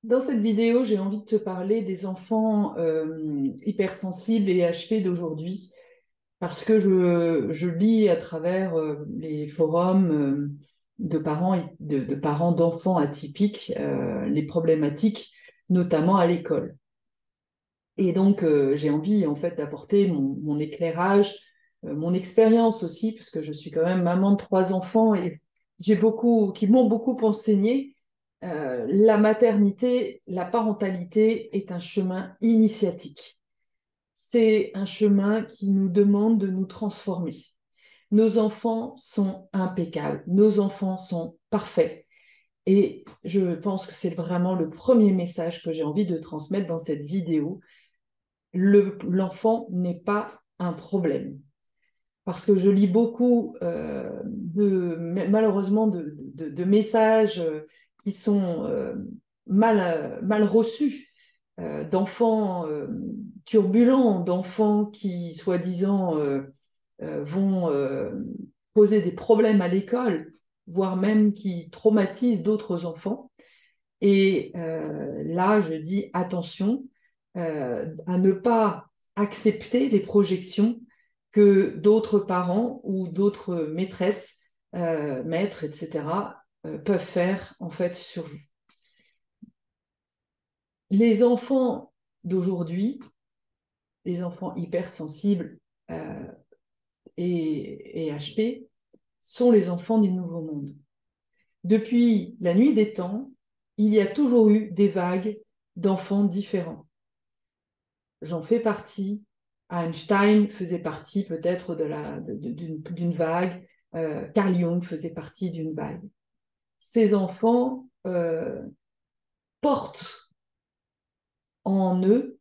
Dans cette vidéo, j'ai envie de te parler des enfants hypersensibles et HP d'aujourd'hui, parce que je lis à travers les forums de parents, de parents d'enfants atypiques, les problématiques, notamment à l'école. Et donc, j'ai envie en fait d'apporter mon éclairage, mon expérience aussi, parce que je suis quand même maman de 3 enfants et qui m'ont beaucoup enseigné. La maternité, la parentalité est un chemin initiatique. C'est un chemin qui nous demande de nous transformer. Nos enfants sont impeccables, nos enfants sont parfaits. Et je pense que c'est vraiment le premier message que j'ai envie de transmettre dans cette vidéo. L'enfant n'est pas un problème. Parce que je lis beaucoup, malheureusement, de messages qui sont mal reçus, d'enfants turbulents, d'enfants qui, soi-disant, vont poser des problèmes à l'école, voire même qui traumatisent d'autres enfants. Et là, je dis attention à ne pas accepter les projections que d'autres parents ou d'autres maîtresses, maîtres, etc., peuvent faire en fait sur vous. Les enfants d'aujourd'hui, les enfants hypersensibles et HP, sont les enfants des nouveaux mondes. Depuis la nuit des temps, il y a toujours eu des vagues d'enfants différents. J'en fais partie. Einstein faisait partie peut-être d'une vague. Carl Jung faisait partie d'une vague. Ces enfants portent en eux,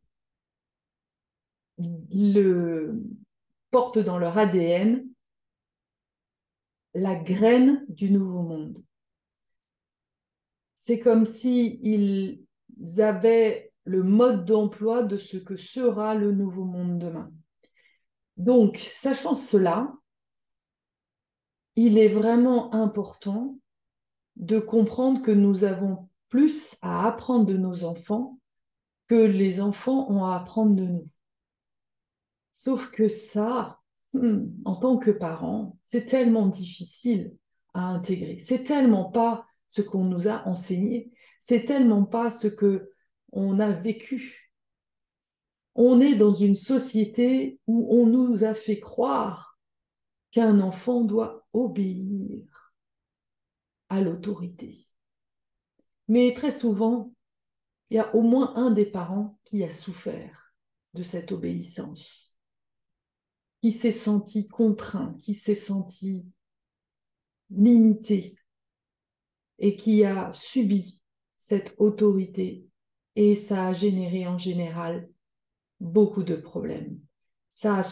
portent dans leur ADN la graine du nouveau monde. C'est comme s'ils avaient le mode d'emploi de ce que sera le nouveau monde demain. Donc, sachant cela, il est vraiment important de comprendre que nous avons plus à apprendre de nos enfants que les enfants ont à apprendre de nous. Sauf que ça, en tant que parent, c'est tellement difficile à intégrer. C'est tellement pas ce qu'on nous a enseigné. C'est tellement pas ce que on a vécu. On est dans une société où on nous a fait croire qu'un enfant doit obéir à l'autorité. Mais très souvent, il y a au moins un des parents qui a souffert de cette obéissance, qui s'est senti contraint, qui s'est senti limité et qui a subi cette autorité. Et ça a généré en général beaucoup de problèmes. Ça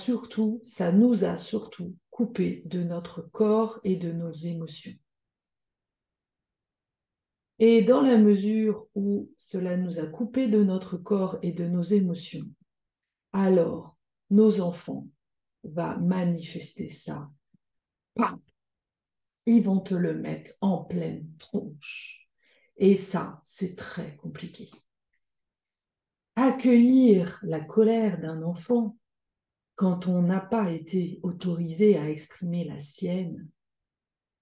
nous a surtout coupé de notre corps et de nos émotions. Et dans la mesure où cela nous a coupé de notre corps et de nos émotions, alors nos enfants vont manifester ça. Pam, ils vont te le mettre en pleine tronche. Et ça, c'est très compliqué. Accueillir la colère d'un enfant quand on n'a pas été autorisé à exprimer la sienne,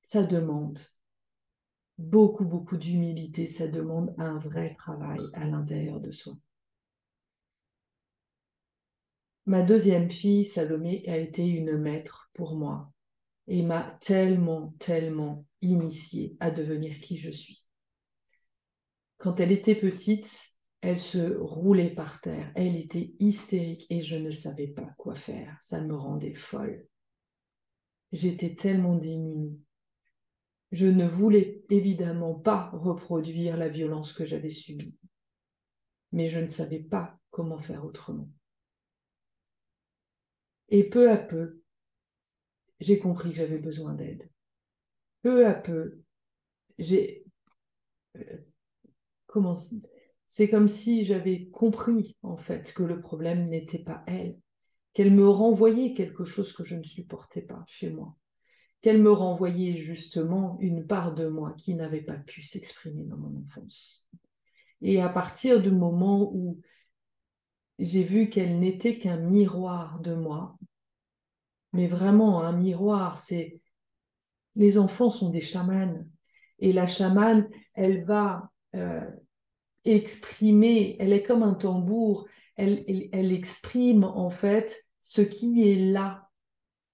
ça demande beaucoup, beaucoup d'humilité, ça demande un vrai travail à l'intérieur de soi. Ma deuxième fille, Salomé, a été une maître pour moi et m'a tellement, tellement initiée à devenir qui je suis. Quand elle était petite, elle se roulait par terre, elle était hystérique et je ne savais pas quoi faire. Ça me rendait folle. J'étais tellement démunie. Je ne voulais évidemment pas reproduire la violence que j'avais subie, mais je ne savais pas comment faire autrement. Et peu à peu, j'ai compris que j'avais besoin d'aide. Peu à peu, j'ai commencé. C'est comme si j'avais compris en fait que le problème n'était pas elle, qu'elle me renvoyait quelque chose que je ne supportais pas chez moi, qu'elle me renvoyait justement une part de moi qui n'avait pas pu s'exprimer dans mon enfance. Et à partir du moment où j'ai vu qu'elle n'était qu'un miroir de moi, mais vraiment un miroir, c'est les enfants sont des chamanes. Et la chamane, elle va exprimer, elle est comme un tambour, elle exprime en fait ce qui est là.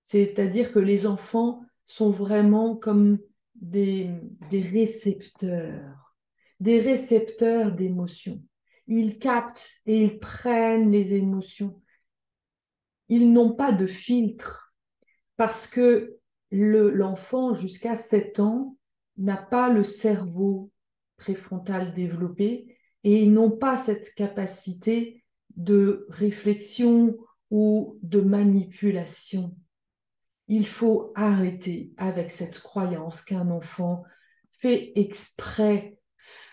C'est-à-dire que les enfants sont vraiment comme des, des récepteurs, des récepteurs d'émotions. Ils captent et ils prennent les émotions. Ils n'ont pas de filtre parce que l'enfant jusqu'à 7 ans n'a pas le cerveau préfrontal développé et ils n'ont pas cette capacité de réflexion ou de manipulation. Il faut arrêter avec cette croyance qu'un enfant fait exprès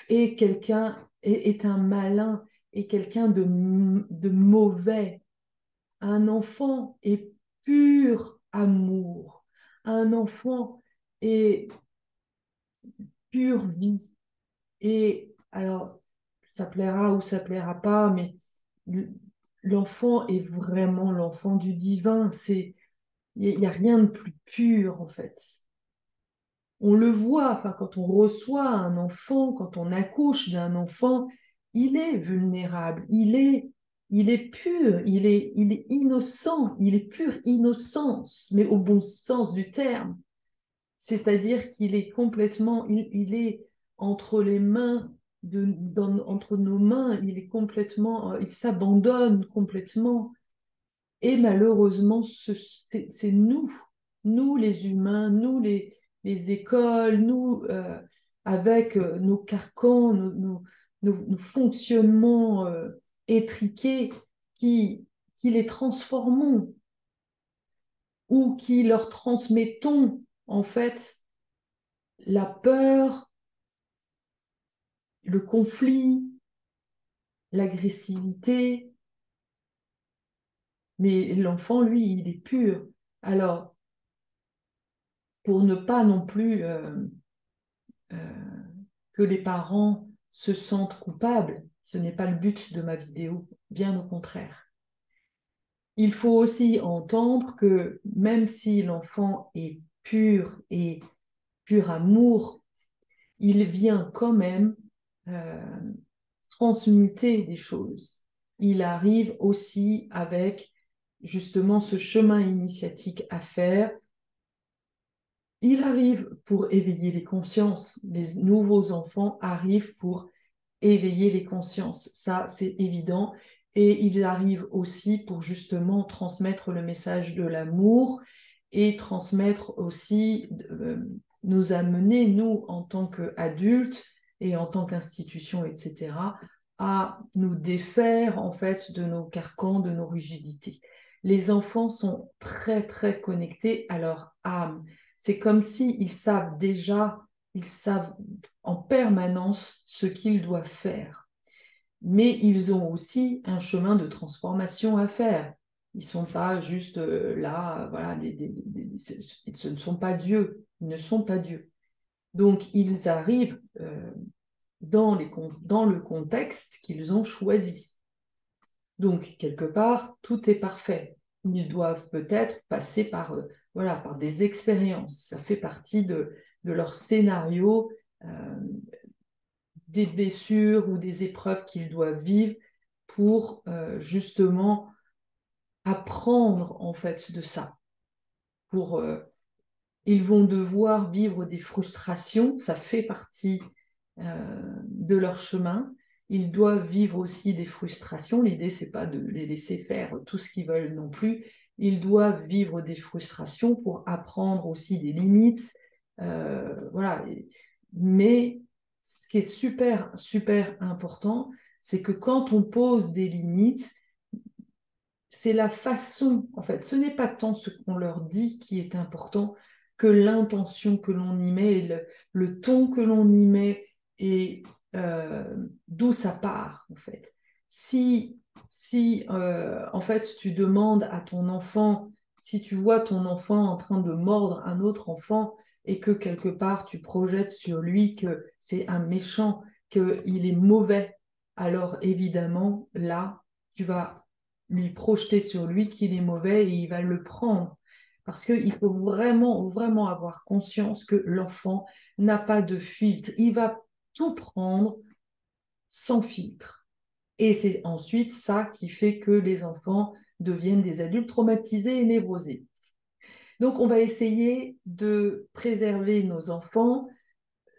et quelqu'un est un malin et quelqu'un de mauvais. Un enfant est pur amour. Un enfant est pure vie. Et alors, ça plaira ou ça plaira pas, mais l'enfant est vraiment l'enfant du divin. Il n'y a rien de plus pur, en fait. On le voit, enfin, quand on reçoit un enfant, quand on accouche d'un enfant, il est vulnérable, il est pur, il est innocent, il est pure innocence, mais au bon sens du terme. C'est-à-dire qu'il est complètement, il est entre les mains, entre nos mains, il est complètement, il s'abandonne complètement. Et malheureusement, c'est nous, nous les humains, nous les écoles, nous avec nos carcans, nos fonctionnements étriqués qui les transformons ou qui leur transmettons en fait la peur, le conflit, l'agressivité. Mais l'enfant, lui, il est pur. Alors, pour ne pas non plus euh, que les parents se sentent coupables. Ce n'est pas le but de ma vidéo, bien au contraire. Il faut aussi entendre que même si l'enfant est pur et pur amour, il vient quand même euh, transmuter des choses. Il arrive aussi avec justement ce chemin initiatique à faire. Il arrive pour éveiller les consciences. Les nouveaux enfants arrivent pour éveiller les consciences. Ça, c'est évident. Et ils arrivent aussi pour justement transmettre le message de l'amour et transmettre aussi, nous amener, nous, en tant qu'adultes et en tant qu'institution, etc., à nous défaire, en fait, de nos carcans, de nos rigidités. Les enfants sont très, très connectés à leur âme. C'est comme s'ils savent déjà, ils savent en permanence ce qu'ils doivent faire. Mais ils ont aussi un chemin de transformation à faire. Ils ne sont pas juste là, voilà, ce ne sont pas Dieu, ils ne sont pas Dieu. Donc ils arrivent dans le contexte qu'ils ont choisi. Donc quelque part, tout est parfait. Ils doivent peut-être passer par, voilà, par des expériences. Ça fait partie de leur scénario des blessures ou des épreuves qu'ils doivent vivre pour justement apprendre en fait de ça. Pour, ils vont devoir vivre des frustrations, ça fait partie de leur chemin. Ils doivent vivre aussi des frustrations. L'idée, c'est pas de les laisser faire tout ce qu'ils veulent non plus. Ils doivent vivre des frustrations pour apprendre aussi des limites. Voilà. Mais ce qui est super, super important, c'est que quand on pose des limites, c'est la façon, en fait, ce n'est pas tant ce qu'on leur dit qui est important que l'intention que l'on y met, le ton que l'on y met et d'où ça part, en fait. Si en fait, tu demandes à ton enfant, si tu vois ton enfant en train de mordre un autre enfant et que quelque part tu projettes sur lui que c'est un méchant, qu'il est mauvais, alors évidemment, là, tu vas lui projeter sur lui qu'il est mauvais et il va le prendre. Parce qu'il faut vraiment, vraiment avoir conscience que l'enfant n'a pas de filtre. Il va tout prendre sans filtre. Et c'est ensuite ça qui fait que les enfants deviennent des adultes traumatisés et névrosés. Donc, on va essayer de préserver nos enfants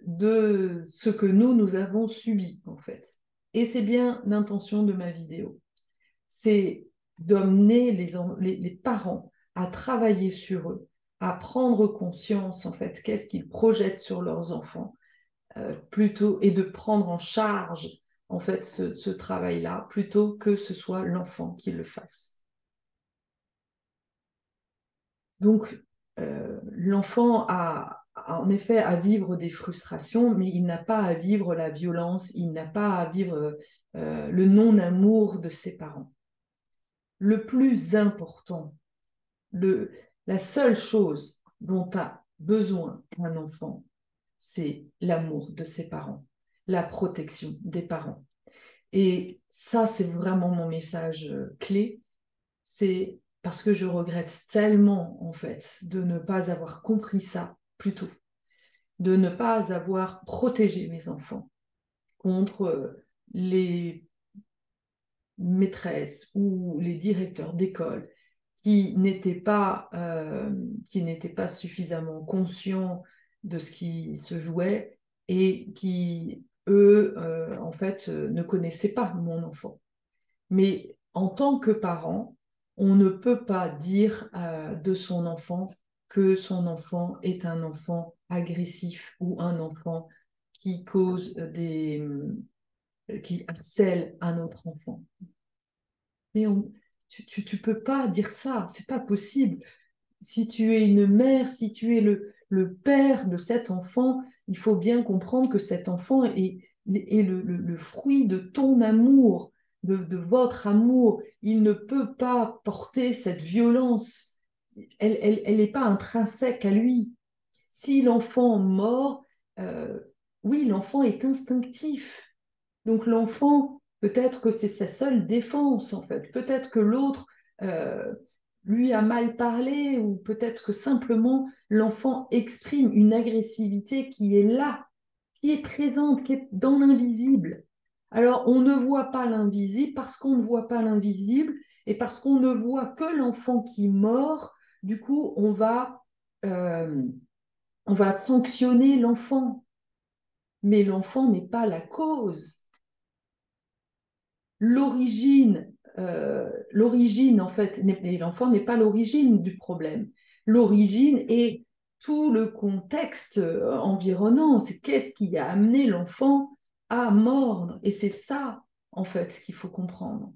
de ce que nous avons subi, en fait. Et c'est bien l'intention de ma vidéo. C'est d'emmener les parents à travailler sur eux, à prendre conscience, en fait, qu'est-ce qu'ils projettent sur leurs enfants, plutôt, et de prendre en charge, en fait, ce travail-là, plutôt que ce soit l'enfant qui le fasse. Donc, l'enfant a en effet à vivre des frustrations, mais il n'a pas à vivre la violence, il n'a pas à vivre le non-amour de ses parents. Le plus important, la seule chose dont a besoin un enfant, c'est l'amour de ses parents, la protection des parents. Et ça, c'est vraiment mon message clé. C'est parce que je regrette tellement, en fait, de ne pas avoir compris ça plus tôt, de ne pas avoir protégé mes enfants contre les maîtresses ou les directeurs d'école qui n'étaient pas suffisamment conscients de ce qui se jouait et qui, eux, en fait, ne connaissaient pas mon enfant. Mais en tant que parent, on ne peut pas dire de son enfant que son enfant est un enfant agressif ou un enfant qui cause qui harcèle un autre enfant. Mais tu peux pas dire ça, c'est pas possible. Si tu es une mère, si tu es le père de cet enfant, il faut bien comprendre que cet enfant est le fruit de ton amour, de votre amour. Il ne peut pas porter cette violence. Elle n'est pas intrinsèque à lui. Si l'enfant mord, euh, oui, l'enfant est instinctif. Donc l'enfant, peut-être que c'est sa seule défense, en fait. Peut-être que l'autre, euh, lui, a mal parlé, ou peut-être que simplement l'enfant exprime une agressivité qui est là, qui est présente, qui est dans l'invisible. Alors on ne voit pas l'invisible parce qu'on ne voit pas l'invisible et parce qu'on ne voit que l'enfant qui mord. Du coup, euh, on va sanctionner l'enfant, mais l'enfant n'est pas la cause. L'origine, en fait, l'enfant n'est pas l'origine du problème. L'origine est tout le contexte environnant. C'est qu'est-ce qui a amené l'enfant à mordre. Et c'est ça, en fait, ce qu'il faut comprendre.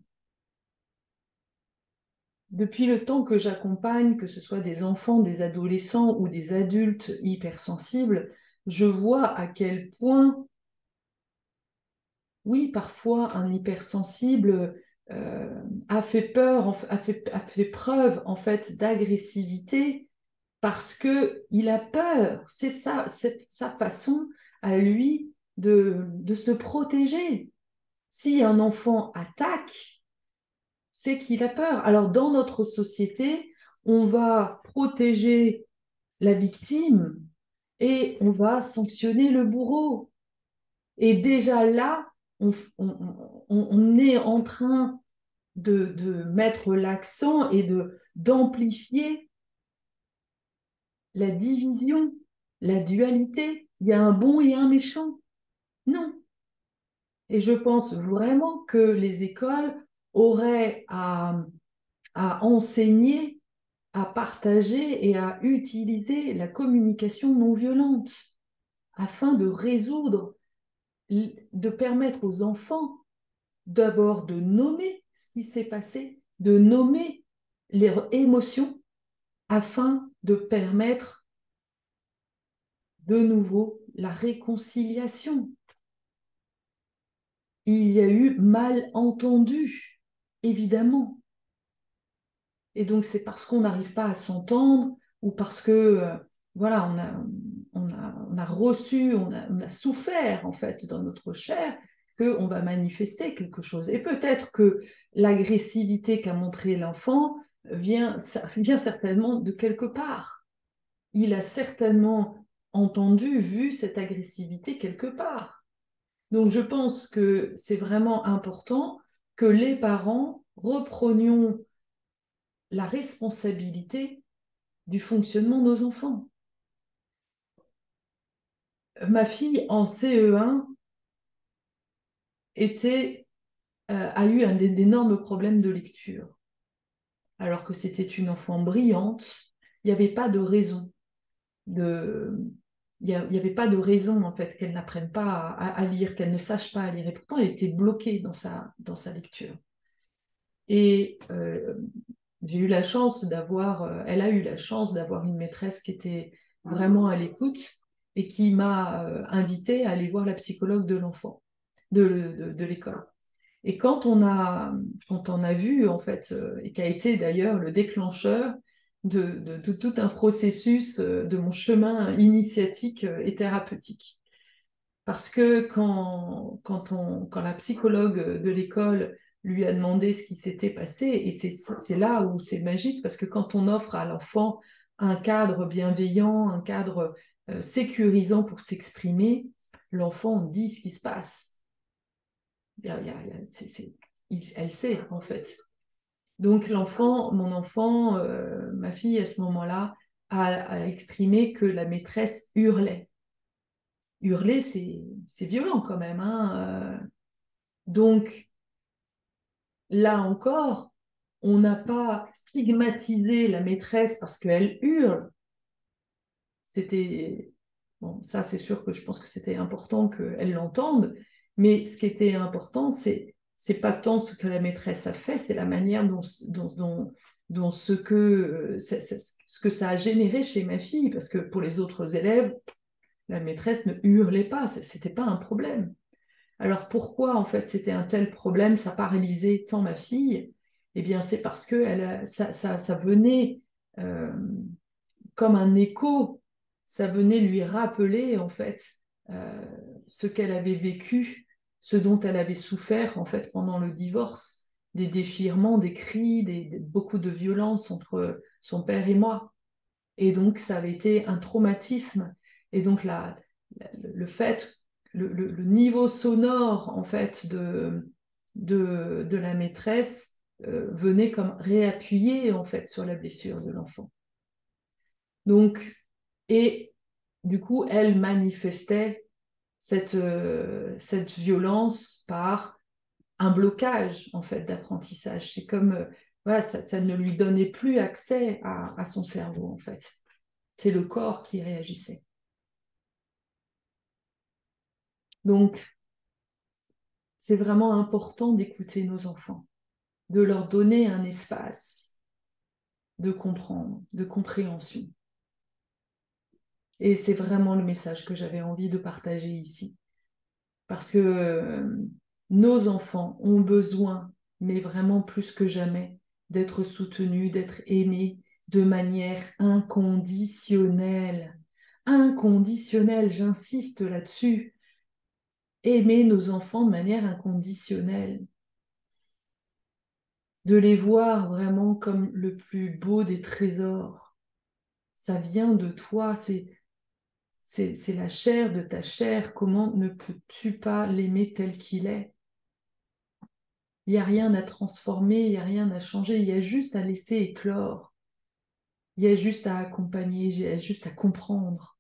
Depuis le temps que j'accompagne, que ce soit des enfants, des adolescents ou des adultes hypersensibles, je vois à quel point oui, parfois un hypersensible a fait peur, a fait preuve en fait d'agressivité parce que il a peur. C'est ça, c'est sa façon à lui de se protéger. Si un enfant attaque, c'est qu'il a peur. Alors dans notre société, on va protéger la victime et on va sanctionner le bourreau. Et déjà là, on est en train de mettre l'accent et d'amplifier la division, la dualité. Il y a un bon et un méchant. Non. Et je pense vraiment que les écoles auraient à enseigner, à partager et à utiliser la communication non violente afin de résoudre, de permettre aux enfants d'abord de nommer ce qui s'est passé, de nommer les émotions afin de permettre de nouveau la réconciliation. Il y a eu malentendu, évidemment. Et donc c'est parce qu'on n'arrive pas à s'entendre ou parce que voilà, on a reçu, on a souffert en fait dans notre chair qu'on va manifester quelque chose. Et peut-être que l'agressivité qu'a montré l'enfant vient certainement de quelque part. Il a certainement entendu, vu cette agressivité quelque part. Donc je pense que c'est vraiment important que les parents reprenions la responsabilité du fonctionnement de nos enfants. Ma fille en CE1 a eu d'énormes problèmes de lecture, alors que c'était une enfant brillante. Il n'y avait pas de raison il n'y avait pas de raison en fait qu'elle n'apprenne pas à lire, qu'elle ne sache pas à lire. Et pourtant, elle était bloquée dans sa lecture. Et j'ai eu la chance elle a eu la chance d'avoir une maîtresse qui était vraiment à l'écoute et qui m'a invitée à aller voir la psychologue de l'enfant, de l'école. Et quand on a vu, en fait, et qui a été d'ailleurs le déclencheur de tout un processus de mon chemin initiatique et thérapeutique. Parce que quand la psychologue de l'école lui a demandé ce qui s'était passé, et c'est là où c'est magique, parce que quand on offre à l'enfant un cadre bienveillant, un cadre sécurisant pour s'exprimer, l'enfant dit ce qui se passe. Elle sait, en fait. Donc mon enfant, ma fille, à ce moment-là, a exprimé que la maîtresse hurlait. Hurler, c'est violent quand même, hein. Donc, là encore, on n'a pas stigmatisé la maîtresse parce qu'elle hurle. C'était... Bon, ça, c'est sûr que je pense que c'était important qu'elle l'entende, mais ce qui était important, c'est pas tant ce que la maîtresse a fait, c'est la manière dont ce que ça a généré chez ma fille, parce que pour les autres élèves, la maîtresse ne hurlait pas, c'était pas un problème. Alors pourquoi en fait c'était un tel problème, ça paralysait tant ma fille? Eh bien c'est parce que ça venait euh, comme un écho, ça venait lui rappeler en fait euh, ce qu'elle avait vécu, ce dont elle avait souffert en fait pendant le divorce, des déchirements, des cris, beaucoup de violence entre son père et moi. Et donc ça avait été un traumatisme. Et donc le fait, le niveau sonore en fait de la maîtresse venait comme réappuyer en fait sur la blessure de l'enfant. Donc, et du coup, elle manifestait cette violence par un blocage en fait d'apprentissage. C'est comme voilà, ça ne lui donnait plus accès à son cerveau en fait. C'est le corps qui réagissait. Donc, c'est vraiment important d'écouter nos enfants, de leur donner un espace de comprendre, de compréhension. Et c'est vraiment le message que j'avais envie de partager ici. Parce que nos enfants ont besoin, mais vraiment plus que jamais, d'être soutenus, d'être aimés de manière inconditionnelle. Inconditionnelle, j'insiste là-dessus. Aimer nos enfants de manière inconditionnelle. De les voir vraiment comme le plus beau des trésors. Ça vient de toi, c'est la chair de ta chair. Comment ne peux-tu pas l'aimer tel qu'il est? Il n'y a rien à transformer, il n'y a rien à changer, il y a juste à laisser éclore. Il y a juste à accompagner, il y a juste à comprendre.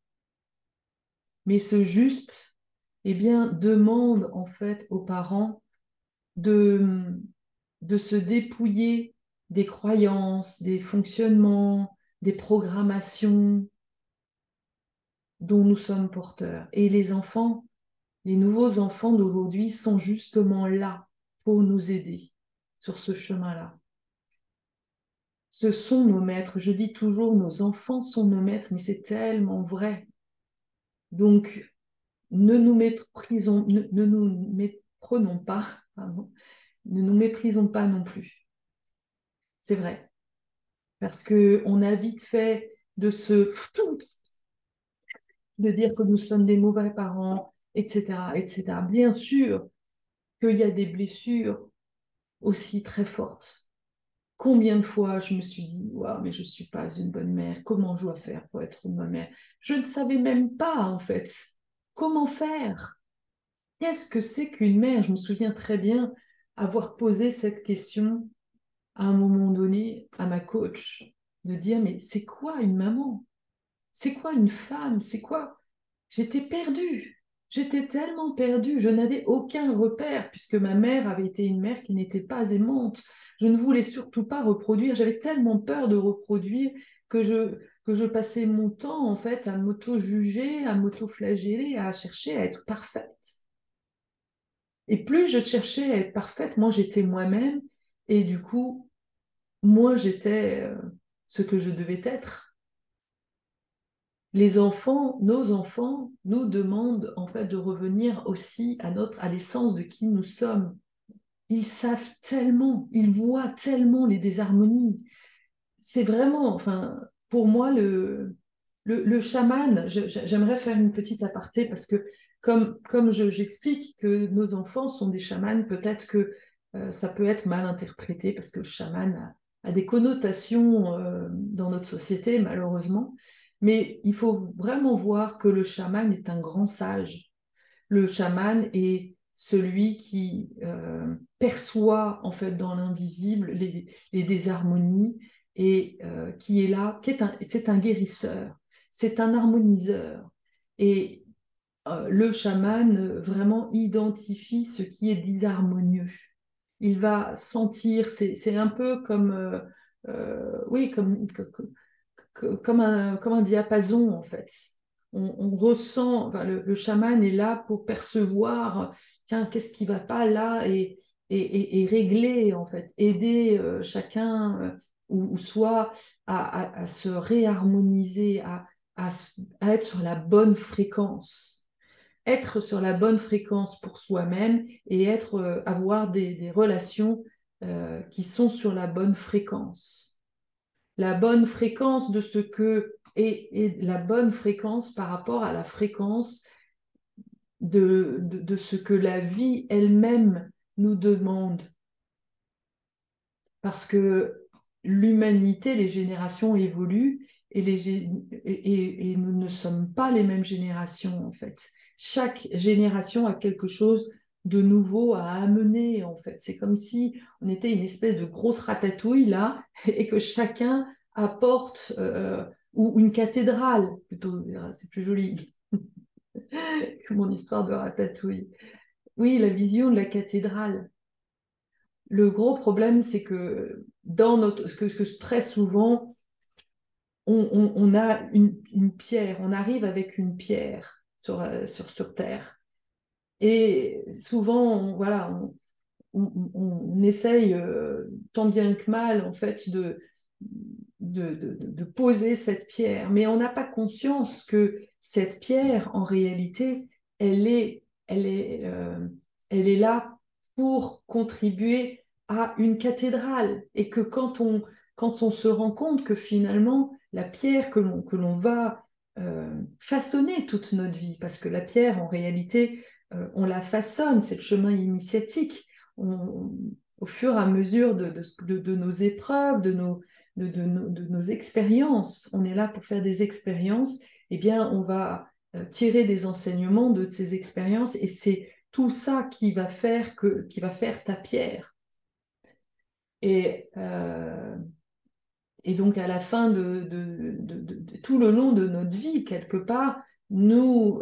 Mais ce juste, eh bien, demande en fait aux parents de se dépouiller des croyances, des fonctionnements, des programmations dont nous sommes porteurs. Et les enfants, les nouveaux enfants d'aujourd'hui sont justement là pour nous aider sur ce chemin-là. Ce sont nos maîtres. Je dis toujours, nos enfants sont nos maîtres, mais c'est tellement vrai. Donc, ne nous méprenons pas, pardon, ne nous méprisons pas non plus. C'est vrai. Parce qu'on a vite fait de dire que nous sommes des mauvais parents, etc., etc. Bien sûr, qu'il y a des blessures aussi très fortes. Combien de fois je me suis dit, waouh, mais je ne suis pas une bonne mère, comment je dois faire pour être une bonne mère? Je ne savais même pas, en fait, comment faire. Qu'est-ce que c'est qu'une mère? Je me souviens très bien avoir posé cette question à un moment donné à ma coach, de dire, mais c'est quoi une maman? C'est quoi une femme? C'est quoi? J'étais perdue. J'étais tellement perdue. Je n'avais aucun repère puisque ma mère avait été une mère qui n'était pas aimante. Je ne voulais surtout pas reproduire. J'avais tellement peur de reproduire que je passais mon temps en fait à m'auto-juger, à m'auto-flageller, à chercher à être parfaite. Et plus je cherchais à être parfaite, moins j'étais moi-même. Et du coup, moins j'étais ce que je devais être. Les enfants, nos enfants, nous demandent en fait de revenir aussi à l'essence de qui nous sommes. Ils savent tellement, ils voient tellement les désharmonies. C'est vraiment, enfin, pour moi, le chaman, j'aimerais faire une petite aparté parce que comme j'explique que nos enfants sont des chamans, peut-être que ça peut être mal interprété parce que le chaman a des connotations dans notre société, malheureusement. Mais il faut vraiment voir que le chaman est un grand sage. Le chaman est celui qui perçoit en fait dans l'invisible les désharmonies et qui est là, c'est un guérisseur, c'est un harmoniseur. Et le chaman vraiment identifie ce qui est disharmonieux. Il va sentir, c'est un peu comme, oui, comme un diapason en fait. On ressent, enfin, le chaman est là pour percevoir, tiens, qu'est-ce qui ne va pas là et régler en fait, aider chacun ou soit à se réharmoniser, à, à être sur la bonne fréquence. Être sur la bonne fréquence pour soi-même et avoir des relations qui sont sur la bonne fréquence. La bonne fréquence de ce que est la bonne fréquence par rapport à la fréquence de ce que la vie elle-même nous demande. Parce que l'humanité, les générations évoluent et nous ne sommes pas les mêmes générations en fait. Chaque génération a quelque chose de nouveau à amener en fait. C'est comme si on était une espèce de grosse ratatouille là et que chacun apporte ou une cathédrale plutôt, c'est plus joli que mon histoire de ratatouille. Oui, la vision de la cathédrale. Le gros problème, c'est que que très souvent, on a une pierre, on arrive avec une pierre sur Terre. Et souvent, voilà, on essaye tant bien que mal, en fait, de poser cette pierre. Mais on n'a pas conscience que cette pierre, en réalité, elle est, elle est, euh, elle est là pour contribuer à une cathédrale. Et que quand on se rend compte que finalement, la pierre que l'on va façonner toute notre vie, parce que la pierre, en réalité, on la façonne, c'est le chemin initiatique. On, Au fur et à mesure de nos épreuves, de nos expériences, on est là pour faire des expériences, eh bien, on va tirer des enseignements de ces expériences et c'est tout ça qui va faire ta pierre. Et, euh, et donc, à la fin tout le long de notre vie, quelque part, nous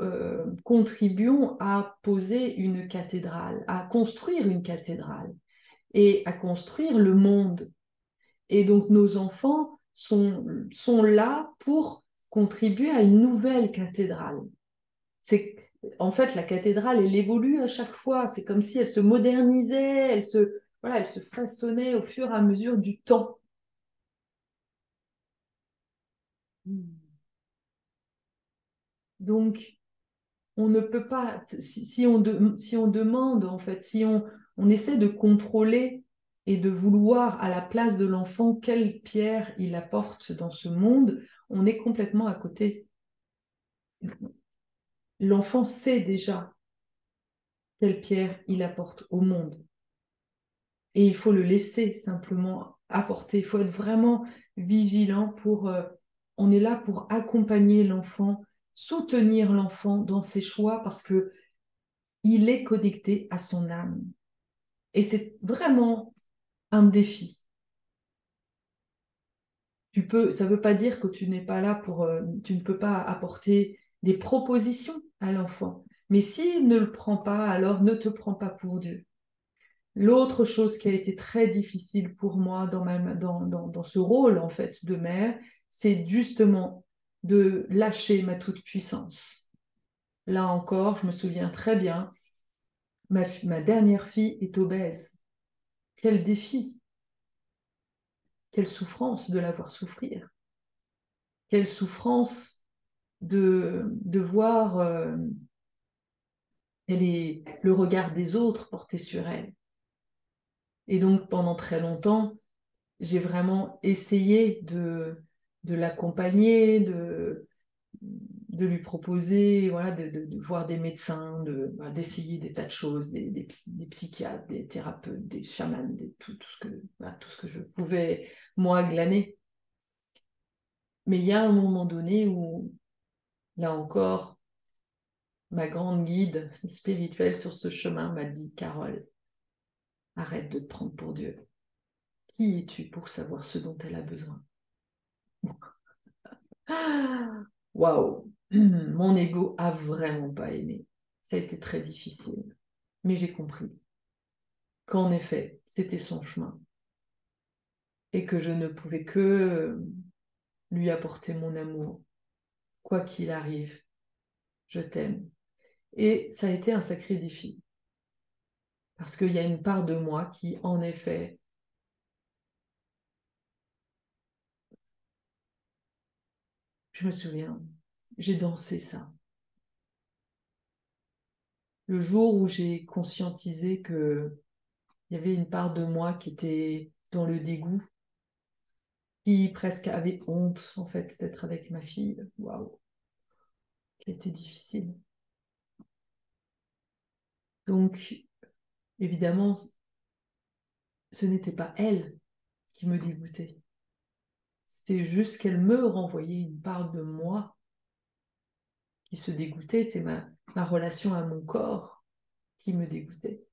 contribuons à poser une cathédrale, à construire une cathédrale et à construire le monde. Et donc, nos enfants sont là pour contribuer à une nouvelle cathédrale. C'est, en fait, la cathédrale, elle évolue à chaque fois. C'est comme si elle se modernisait, voilà, elle se façonnait au fur et à mesure du temps. Donc, on ne peut pas, si on demande, en fait, on essaie de contrôler et de vouloir à la place de l'enfant quelle pierre il apporte dans ce monde, on est complètement à côté. L'enfant sait déjà. quelle pierre il apporte au monde. Et il faut le laisser simplement apporter. Il faut être vraiment vigilant pour... on est là pour accompagner l'enfant, soutenir l'enfant dans ses choix parce que il est connecté à son âme. Et c'est vraiment un défi. Ça ne veut pas dire que tu n'es pas là pour... tu ne peux pas apporter des propositions à l'enfant. Mais s'il ne le prend pas, alors ne te prends pas pour Dieu. L'autre chose qui a été très difficile pour moi dans ce rôle en fait de mère, c'est justement de lâcher ma toute-puissance. Là encore, je me souviens très bien, ma dernière fille est obèse. Quel défi, quelle souffrance de la voir souffrir, quelle souffrance de voir le regard des autres porté sur elle. Et donc pendant très longtemps, j'ai vraiment essayé de l'accompagner, de lui proposer voilà, de voir des médecins, voilà, d'essayer des tas de choses, des psychiatres, des thérapeutes, des chamans, voilà, tout ce que je pouvais, moi, glaner. Mais il y a un moment donné où, là encore, ma grande guide spirituelle sur ce chemin m'a dit, Carole, arrête de te prendre pour Dieu. Qui es-tu pour savoir ce dont elle a besoin? Waouh, mon ego a vraiment pas aimé. Ça a été très difficile. Mais j'ai compris qu'en effet, c'était son chemin et que je ne pouvais que lui apporter mon amour. Quoi qu'il arrive, je t'aime. Et ça a été un sacré défi. Parce qu'il y a une part de moi qui, en effet, je me souviens, j'ai dansé ça. Le jour où j'ai conscientisé qu'il y avait une part de moi qui était dans le dégoût, qui presque avait honte, en fait, d'être avec ma fille. Waouh, qui a été difficile. Donc, évidemment, ce n'était pas elle qui me dégoûtait. C'était juste qu'elle me renvoyait une part de moi qui se dégoûtait. C'est ma relation à mon corps qui me dégoûtait.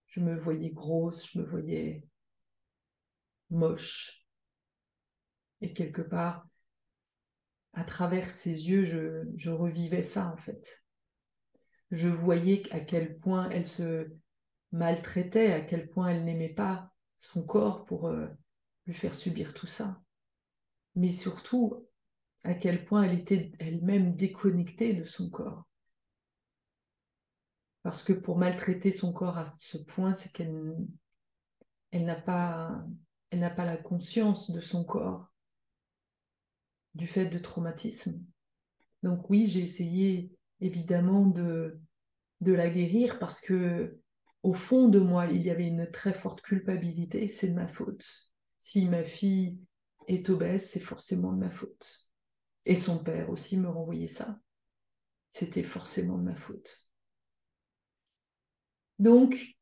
Je me voyais grosse, je me voyais moche. Et quelque part, à travers ses yeux, je revivais ça, en fait. Je voyais à quel point elle se maltraitait, à quel point elle n'aimait pas son corps pour lui faire subir tout ça. Mais surtout, à quel point elle était elle-même déconnectée de son corps. Parce que pour maltraiter son corps à ce point, c'est qu'elle elle n'a pas la conscience de son corps du fait de traumatisme. Donc oui, j'ai essayé évidemment de la guérir parce que au fond de moi, il y avait une très forte culpabilité, c'est de ma faute. Si ma fille est obèse, c'est forcément de ma faute. Et son père aussi me renvoyait ça. C'était forcément de ma faute. Donc,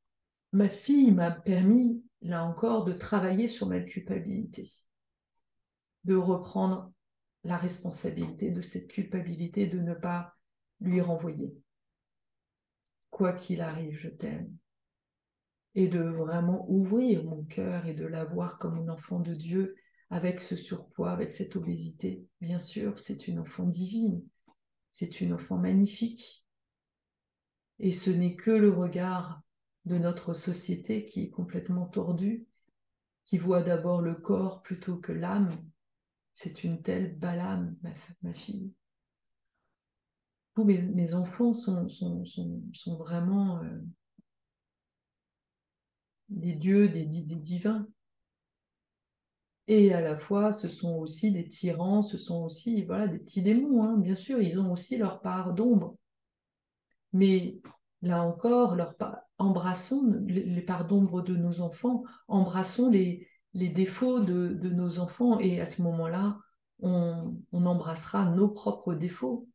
ma fille m'a permis, là encore, de travailler sur ma culpabilité, de reprendre la responsabilité de cette culpabilité, de ne pas lui renvoyer. Quoi qu'il arrive, je t'aime. Et de vraiment ouvrir mon cœur et de la voir comme un enfant de Dieu avec ce surpoids, avec cette obésité. Bien sûr, c'est une enfant divine, c'est une enfant magnifique. Et ce n'est que le regard de notre société qui est complètement tordu, qui voit d'abord le corps plutôt que l'âme. C'est une telle balâme, ma fille. Tous mes enfants sont vraiment des dieux, des divins. Et à la fois, ce sont aussi des tyrans, ce sont aussi voilà, des petits démons. Hein. Bien sûr, ils ont aussi leur part d'ombre. Mais là encore, embrassons les parts d'ombre de nos enfants, embrassons les défauts de nos enfants. Et à ce moment-là, on embrassera nos propres défauts.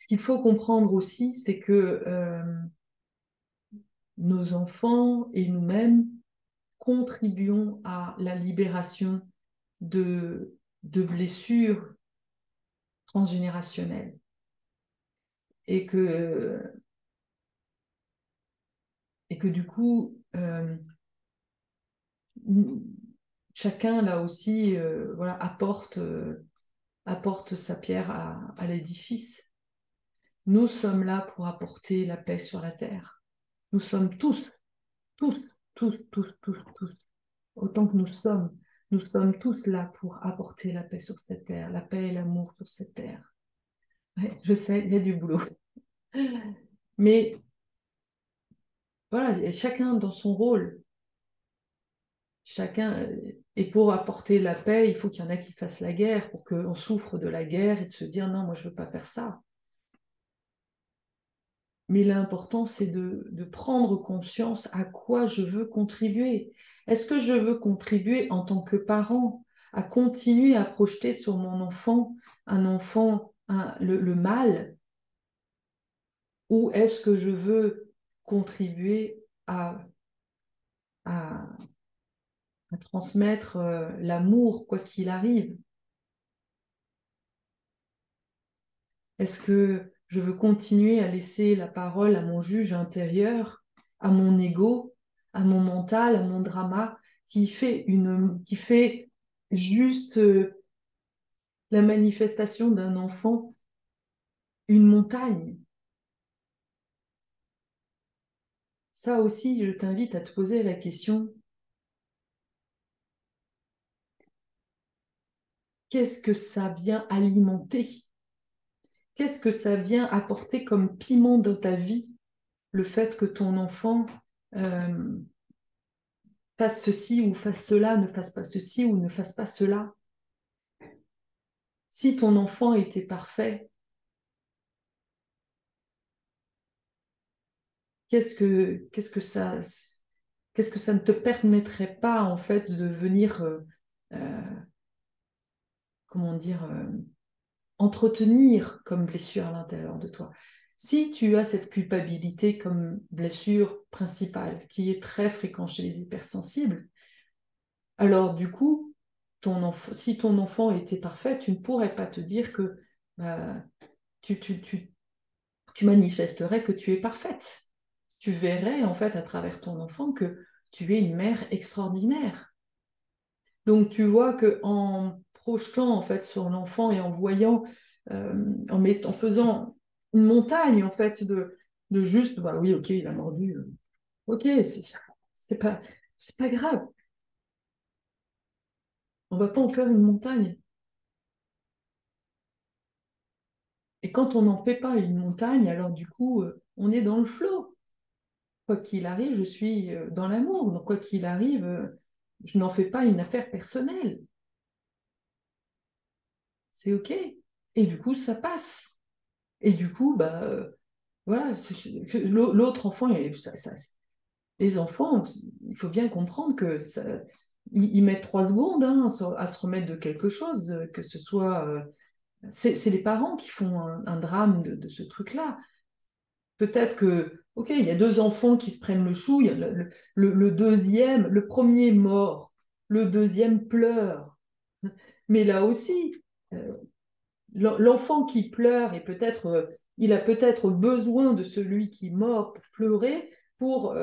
qu'il faut comprendre aussi, c'est que nos enfants et nous-mêmes contribuons à la libération de blessures transgénérationnelles. Et que du coup, chacun là aussi voilà, apporte sa pierre à l'édifice. Nous sommes là pour apporter la paix sur la terre. Nous sommes tous, tous, tous, autant que nous sommes tous là pour apporter la paix sur cette terre, la paix et l'amour sur cette terre. Ouais, je sais, il y a du boulot. Mais voilà, chacun dans son rôle. Chacun, et pour apporter la paix, il faut qu'il y en a qui fassent la guerre, pour qu'on souffre de la guerre et de se dire non, moi je ne veux pas faire ça. Mais l'important, c'est de prendre conscience à quoi je veux contribuer. Est-ce que je veux contribuer en tant que parent à continuer à projeter sur mon enfant le mal, ou est-ce que je veux contribuer à, à transmettre l'amour quoi qu'il arrive? Est-ce que je veux continuer à laisser la parole à mon juge intérieur, à mon ego, à mon mental, à mon drama, qui fait juste la manifestation d'un enfant, une montagne? Ça aussi, je t'invite à te poser la question, qu'est-ce que ça vient alimenter? Qu'est-ce que ça vient apporter comme piment dans ta vie, le fait que ton enfant euh, fasse ceci ou fasse cela, ne fasse pas ceci ou ne fasse pas cela? Si ton enfant était parfait, qu'est-ce que, qu'est-ce que ça, qu'est-ce que ça ne te permettrait pas en fait de venir, euh, comment dire, entretenir comme blessure à l'intérieur de toi? Si tu as cette culpabilité comme blessure principale, qui est très fréquente chez les hypersensibles, alors du coup, si ton enfant était parfait, tu ne pourrais pas te dire que bah, tu, tu, tu, tu manifesterais que tu es parfaite. Tu verrais en fait à travers ton enfant que tu es une mère extraordinaire. Donc tu vois que en projetant en fait sur l'enfant et en voyant, en faisant une montagne en fait de juste, bah oui, ok, il a mordu, ok, c'est pas, c'est pas grave. On va pas en faire une montagne. Et quand on n'en fait pas une montagne, alors du coup, on est dans le flot. Quoi qu'il arrive, je suis dans l'amour. Donc, quoi qu'il arrive, je n'en fais pas une affaire personnelle. C'est OK. Et du coup, ça passe. Et du coup, bah, voilà, l'autre enfant, les enfants, il faut bien comprendre que ils mettent 3 secondes hein, à se remettre de quelque chose, que ce soit. C'est les parents qui font un drame de ce truc-là. Peut-être que, OK, il y a 2 enfants qui se prennent le chou, il y a le deuxième, le premier mort, le deuxième pleure. Mais là aussi, euh, l'enfant qui pleure, et peut-être, il a peut-être besoin de celui qui mord pour pleurer, pour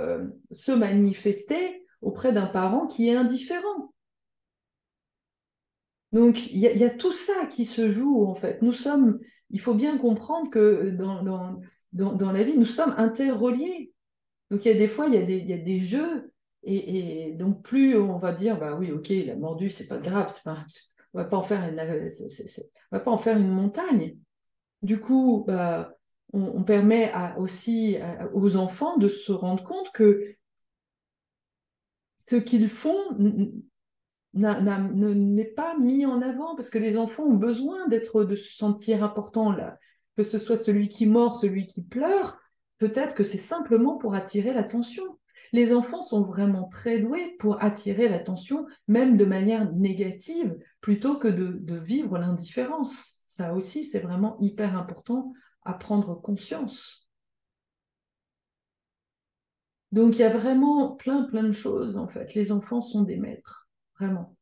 se manifester auprès d'un parent qui est indifférent. Donc, il y a tout ça qui se joue, en fait. Il faut bien comprendre que dans la vie, nous sommes interreliés. Donc, il y a des fois, il y a des jeux, et donc plus on va dire, bah oui, ok, il a mordu, c'est pas grave, on va pas en faire on va pas en faire une montagne. Du coup, bah, on permet aussi aux enfants de se rendre compte que ce qu'ils font n'est pas mis en avant, parce que les enfants ont besoin de se sentir importants, là. Que ce soit celui qui mord, celui qui pleure, peut-être que c'est simplement pour attirer l'attention. Les enfants sont vraiment très doués pour attirer l'attention, même de manière négative, plutôt que de vivre l'indifférence. Ça aussi, c'est vraiment hyper important à prendre conscience. Donc, il y a vraiment plein de choses, en fait. Les enfants sont des maîtres, vraiment.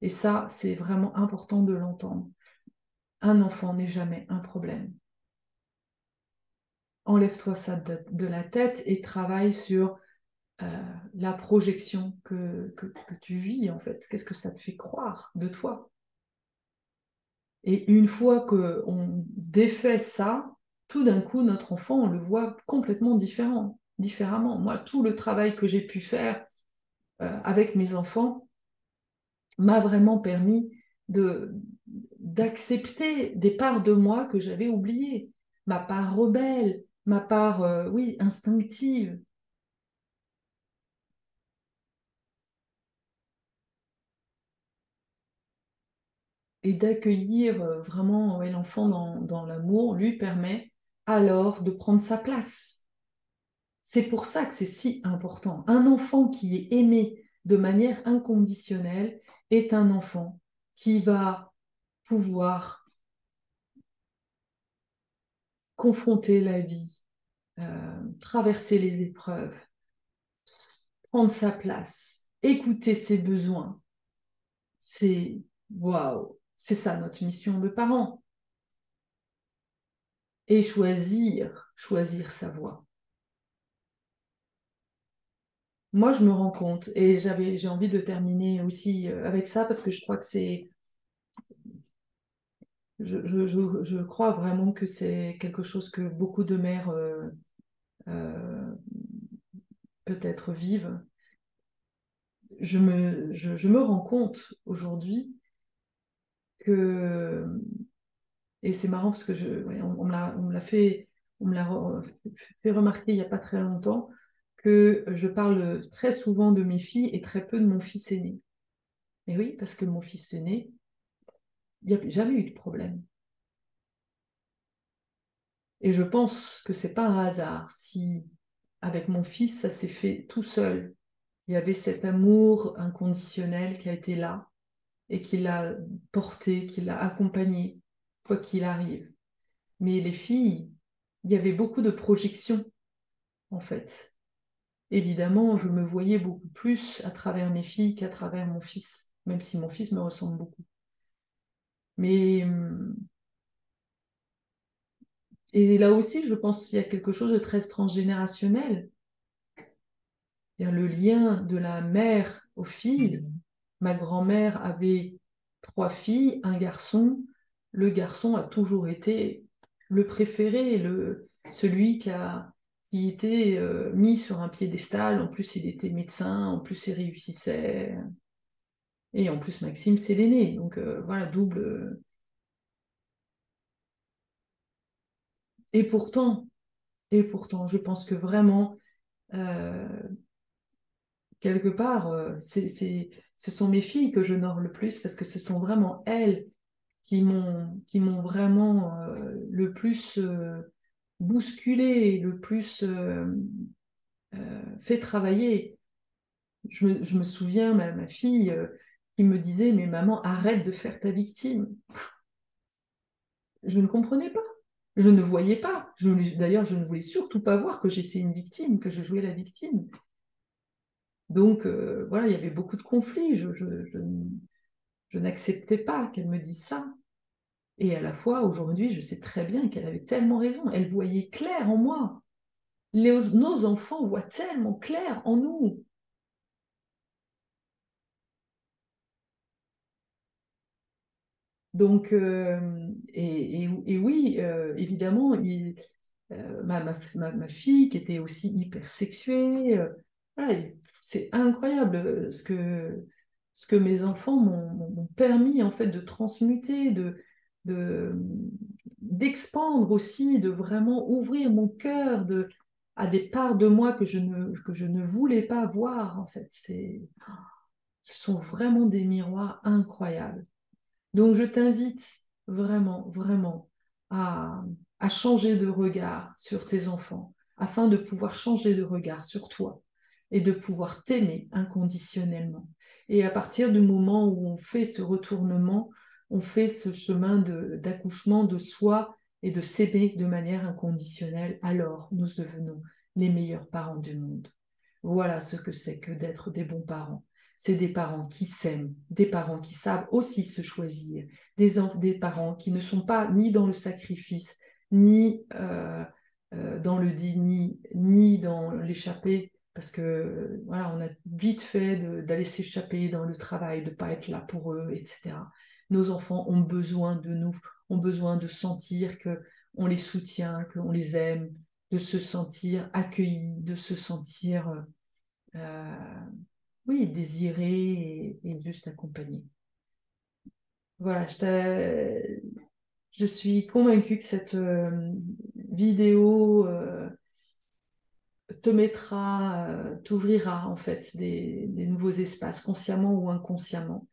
Et ça, c'est vraiment important de l'entendre. Un enfant n'est jamais un problème. Enlève-toi ça de la tête et travaille sur la projection que tu vis, en fait. Qu'est-ce que ça te fait croire de toi? Et une fois qu'on défait ça, tout d'un coup, notre enfant, on le voit complètement différemment. Moi, tout le travail que j'ai pu faire avec mes enfants m'a vraiment permis de, d'accepter des parts de moi que j'avais oubliées. Ma part rebelle, ma part, oui, instinctive. Et d'accueillir vraiment ouais, l'enfant dans l'amour lui permet alors de prendre sa place. C'est pour ça que c'est si important. Un enfant qui est aimé de manière inconditionnelle est un enfant qui va pouvoir confronter la vie, traverser les épreuves, prendre sa place, écouter ses besoins. C'est waouh, c'est ça notre mission de parents. Et choisir sa voie. Moi, je me rends compte, et j'ai envie de terminer aussi avec ça parce que je crois que je crois vraiment que c'est quelque chose que beaucoup de mères euh, peut-être vivent. Je me rends compte aujourd'hui que, et c'est marrant parce que ouais, on me l'a fait, on me l'a fait remarquer il n'y a pas très longtemps, que je parle très souvent de mes filles et très peu de mon fils aîné. Et oui, parce que mon fils aîné, il n'y a jamais eu de problème. Et je pense que c'est pas un hasard si, avec mon fils, ça s'est fait tout seul. Il y avait cet amour inconditionnel qui a été là et qui l'a porté, qui l'a accompagné, quoi qu'il arrive. Mais les filles, il y avait beaucoup de projections, en fait. Évidemment, je me voyais beaucoup plus à travers mes filles qu'à travers mon fils, même si mon fils me ressemble beaucoup. Mais, et là aussi, je pense qu'il y a quelque chose de très transgénérationnel. Il y a le lien de la mère aux filles. Ma grand-mère avait trois filles, un garçon. Le garçon a toujours été le préféré, celui qui était mis sur un piédestal. En plus, il était médecin, en plus, il réussissait. Et en plus, Maxime, c'est l'aîné. Donc voilà, double. Et pourtant, et pourtant, je pense que vraiment, euh, quelque part, ce sont mes filles que j'honore le plus parce que ce sont vraiment elles qui m'ont vraiment le plus bousculé, le plus fait travailler. Je me souviens, ma fille qui me disait, mais maman, arrête de faire ta victime. Je ne comprenais pas. Je ne voyais pas. D'ailleurs, je ne voulais surtout pas voir que j'étais une victime, que je jouais la victime. Donc, voilà, il y avait beaucoup de conflits. Je n'acceptais pas qu'elle me dise ça. Et à la fois, aujourd'hui, je sais très bien qu'elle avait tellement raison. Elle voyait clair en moi. Nos enfants voient tellement clair en nous. Donc, et oui, évidemment, ma fille qui était aussi hyper sexuée, voilà, c'est incroyable ce que mes enfants m'ont permis en fait de transmuter, de, d'expandre aussi, de vraiment ouvrir mon cœur à des parts de moi que je ne voulais pas voir en fait. Ce sont vraiment des miroirs incroyables. Donc, je t'invite vraiment à, à changer de regard sur tes enfants afin de pouvoir changer de regard sur toi et de pouvoir t'aimer inconditionnellement. Et à partir du moment où on fait ce retournement, on fait ce chemin d'accouchement de soi et de s'aimer de manière inconditionnelle, alors nous devenons les meilleurs parents du monde. Voilà ce que c'est que d'être des bons parents. C'est des parents qui s'aiment, des parents qui savent aussi se choisir, des parents qui ne sont pas ni dans le sacrifice, ni dans le déni, ni dans l'échappée, parce que voilà, on a vite fait d'aller s'échapper dans le travail, de ne pas être là pour eux, etc. Nos enfants ont besoin de nous, ont besoin de sentir qu'on les soutient, qu'on les aime, de se sentir accueillis, de se sentir oui, désirés et juste accompagnés. Voilà, je suis convaincue que cette vidéo te mettra, t'ouvrira en fait des nouveaux espaces, consciemment ou inconsciemment.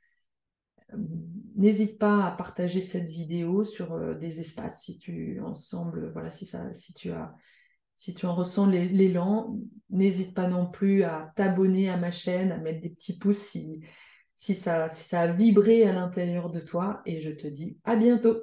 N'hésite pas à partager cette vidéo sur des espaces si tu ensemble, voilà, si tu en ressens l'élan. N'hésite pas non plus à t'abonner à ma chaîne, à mettre des petits pouces si ça a vibré à l'intérieur de toi. Et je te dis à bientôt.